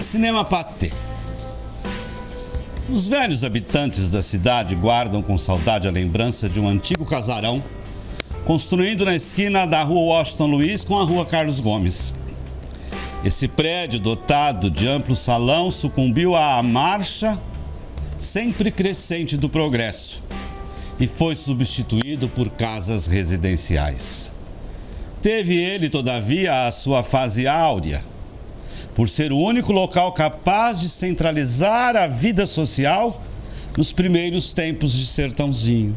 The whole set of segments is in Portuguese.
Cinema Pathé. Os velhos habitantes da cidade guardam com saudade a lembrança de um antigo casarão construído na esquina da rua Washington Luiz com a rua Carlos Gomes. Esse prédio, dotado de amplo salão, sucumbiu à marcha sempre crescente do progresso e foi substituído por casas residenciais. Teve ele, todavia, a sua fase áurea, por ser o único local capaz de centralizar a vida social nos primeiros tempos de Sertãozinho.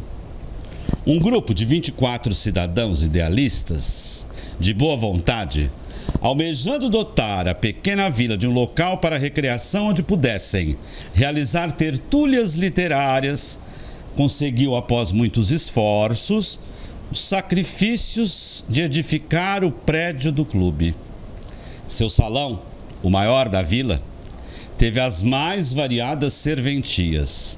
Um grupo de 24 cidadãos idealistas, de boa vontade, almejando dotar a pequena vila de um local para recreação onde pudessem realizar tertúlias literárias, conseguiu, após muitos esforços, os sacrifícios de edificar o prédio do clube. Seu salão, o maior da vila, teve as mais variadas serventias.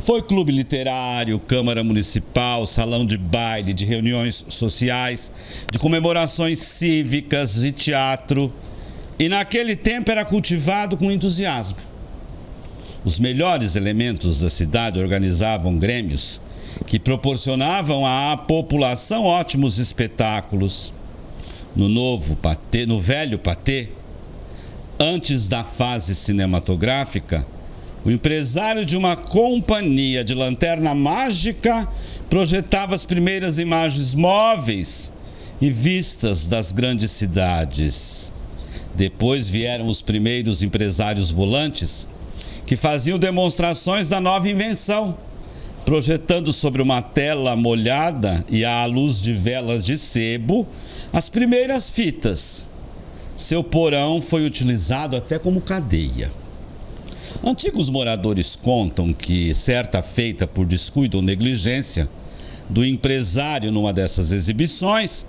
Foi clube literário, câmara municipal, salão de baile, de reuniões sociais, de comemorações cívicas e teatro. E naquele tempo era cultivado com entusiasmo. Os melhores elementos da cidade organizavam grêmios que proporcionavam à população ótimos espetáculos. No velho Pathé, antes da fase cinematográfica, o empresário de uma companhia de lanterna mágica projetava as primeiras imagens móveis e vistas das grandes cidades. Depois vieram os primeiros empresários volantes, que faziam demonstrações da nova invenção, projetando sobre uma tela molhada e à luz de velas de sebo as primeiras fitas. Seu porão foi utilizado até como cadeia. Antigos moradores contam que, certa feita por descuido ou negligência do empresário numa dessas exibições,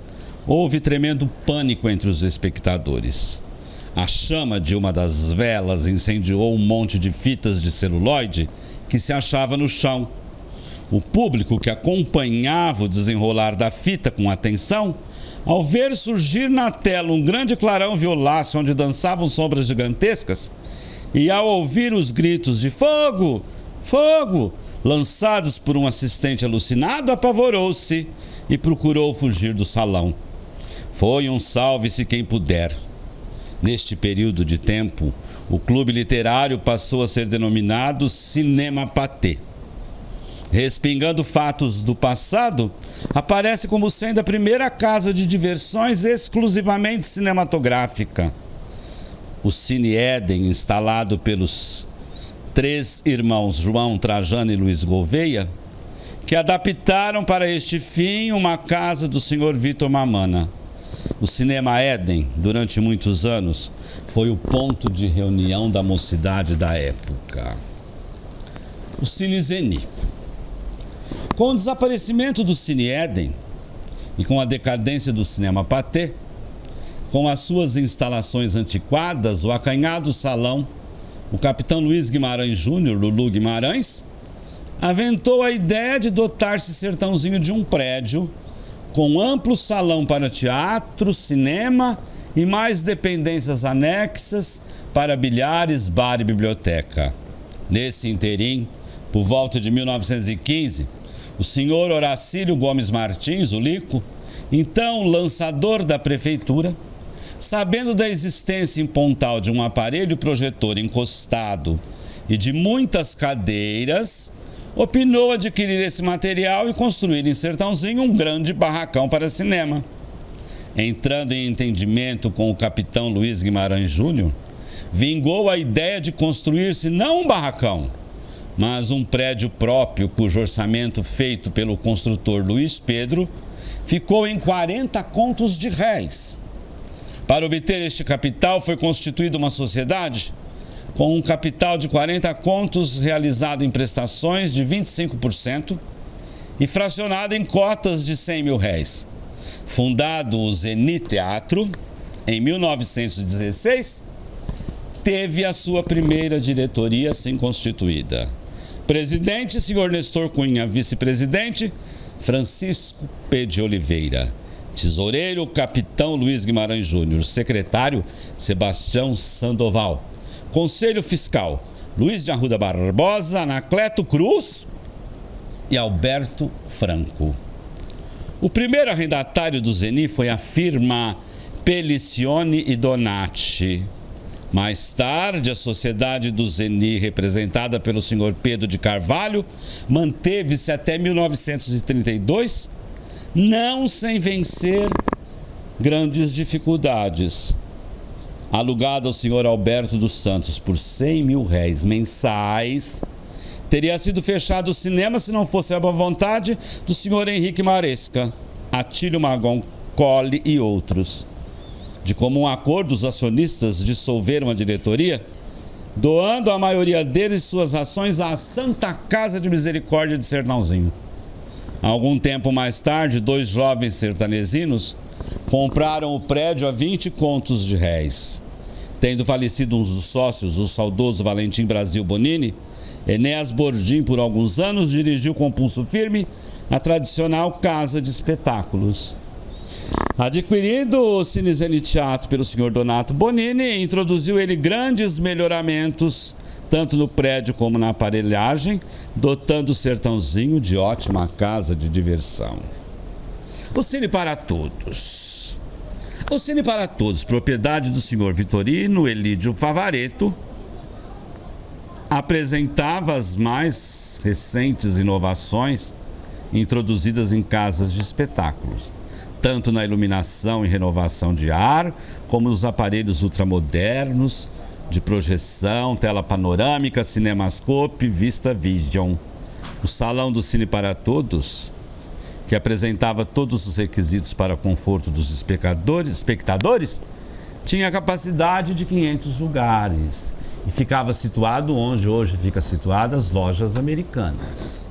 houve tremendo pânico entre os espectadores. A chama de uma das velas incendiou um monte de fitas de celuloide que se achava no chão. O público, que acompanhava o desenrolar da fita com atenção, ao ver surgir na tela um grande clarão violáceo onde dançavam sombras gigantescas, e ao ouvir os gritos de "fogo! Fogo!" lançados por um assistente alucinado, apavorou-se e procurou fugir do salão. Foi um salve-se quem puder. Neste período de tempo, o clube literário passou a ser denominado Cinema Pathé. Respingando fatos do passado, aparece como sendo a primeira casa de diversões exclusivamente cinematográfica. O Cine Éden, instalado pelos três irmãos João, Trajano e Luiz Gouveia, que adaptaram para este fim uma casa do senhor Vitor Mamana. O Cinema Éden, durante muitos anos, foi o ponto de reunião da mocidade da época. O Cine Zeni. Com o desaparecimento do Cine Éden e com a decadência do Cinema Pathé, com as suas instalações antiquadas, o acanhado salão, o capitão Luiz Guimarães Júnior, Lulu Guimarães, aventou a ideia de dotar-se Sertãozinho de um prédio com amplo salão para teatro, cinema e mais dependências anexas para bilhares, bar e biblioteca. Nesse interim, por volta de 1915, o senhor Horacílio Gomes Martins, o Lico, então lançador da prefeitura, sabendo da existência em Pontal de um aparelho projetor encostado e de muitas cadeiras, opinou adquirir esse material e construir em Sertãozinho um grande barracão para cinema. Entrando em entendimento com o capitão Luiz Guimarães Júnior, vingou a ideia de construir-se não um barracão, mas um prédio próprio, cujo orçamento, feito pelo construtor Luiz Pedro, ficou em 40 contos de réis. Para obter este capital, foi constituída uma sociedade com um capital de 40 contos realizado em prestações de 25% e fracionado em cotas de 100 mil réis. Fundado o Zeni Teatro, em 1916, teve a sua primeira diretoria assim constituída. Presidente, senhor Nestor Cunha. Vice-presidente, Francisco P. de Oliveira. Tesoureiro, capitão Luiz Guimarães Júnior. Secretário, Sebastião Sandoval. Conselho Fiscal: Luiz de Arruda Barbosa, Anacleto Cruz e Alberto Franco. O primeiro arrendatário do Zeni foi a firma Pelicione e Donati. Mais tarde, a sociedade do Zeni, representada pelo senhor Pedro de Carvalho, manteve-se até 1932, não sem vencer grandes dificuldades. Alugado ao senhor Alberto dos Santos por R$100 mil mensais, teria sido fechado o cinema se não fosse a boa vontade do senhor Henrique Maresca, Atílio Magon Colle e outros. De comum acordo, os acionistas dissolveram a diretoria, doando a maioria deles suas ações à Santa Casa de Misericórdia de Sertãozinho. Algum tempo mais tarde, 2 jovens sertanezinos compraram o prédio a 20 contos de réis. Tendo falecido um dos sócios, o saudoso Valentim Brasil Bonini, Enéas Bordim, por alguns anos, dirigiu com pulso firme a tradicional casa de espetáculos. Adquirindo o Cine Zeni Teatro pelo senhor Donato Bonini, introduziu ele grandes melhoramentos, tanto no prédio como na aparelhagem, dotando o Sertãozinho de ótima casa de diversão. O Cine para Todos. O Cine para Todos, propriedade do senhor Vitorino Elídio Favaretto, apresentava as mais recentes inovações introduzidas em casas de espetáculos, tanto na iluminação e renovação de ar, como nos aparelhos ultramodernos de projeção, tela panorâmica, cinemascope, Vista Vision. O Salão do Cine para Todos, que apresentava todos os requisitos para conforto dos espectadores, tinha capacidade de 500 lugares e ficava situado onde hoje fica situada as lojas americanas.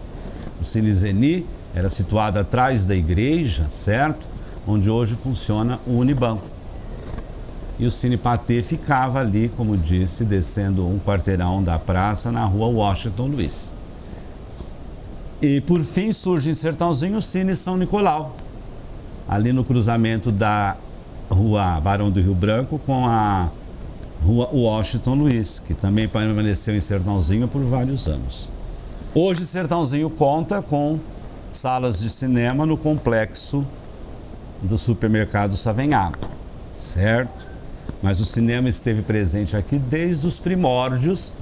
O Cine Zeni era situado atrás da igreja, certo? Onde hoje funciona o Unibanco. E o Cine Patê ficava ali, como disse, descendo um quarteirão da praça na rua Washington Luiz. E por fim surge em Sertãozinho o Cine São Nicolau, ali no cruzamento da rua Barão do Rio Branco com a rua Washington Luiz, que também permaneceu em Sertãozinho por vários anos. Hoje Sertãozinho conta com salas de cinema no complexo do supermercado Savenhago, certo? Mas o cinema esteve presente aqui desde os primórdios,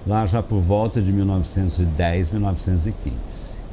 lá já por volta de 1910, 1915.